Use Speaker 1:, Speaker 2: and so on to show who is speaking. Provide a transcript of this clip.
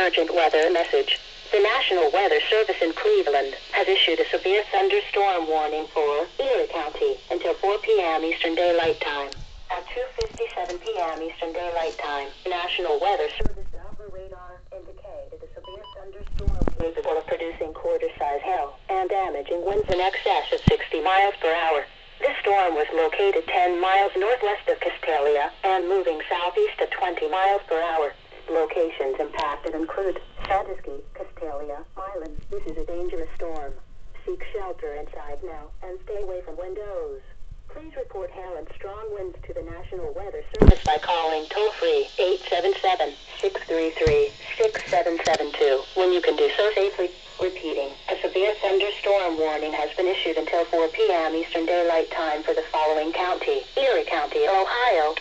Speaker 1: urgent weather message. The National Weather Service in Cleveland has issued a severe thunderstorm warning for Erie County until 4 p.m. Eastern Daylight Time. At 2:57 p.m. Eastern Daylight Time, the National Weather Service Doppler radar indicated a severe thunderstorm capable of producing quarter-size hail and damaging winds in excess of 60 miles per hour. This storm was located 10 miles northwest of Castalia and moving southeast at 20 miles per hour. Locations impacted include Sandusky, Castalia, Island. This is a dangerous storm. Seek shelter inside now and stay away from windows. Please report hail and strong winds to the National Weather Service by calling toll-free 877-633-6772 when you can do so safely. Repeating, a severe thunderstorm warning has been issued until 4 p.m. Eastern Daylight Time for the following county: Erie County, Ohio.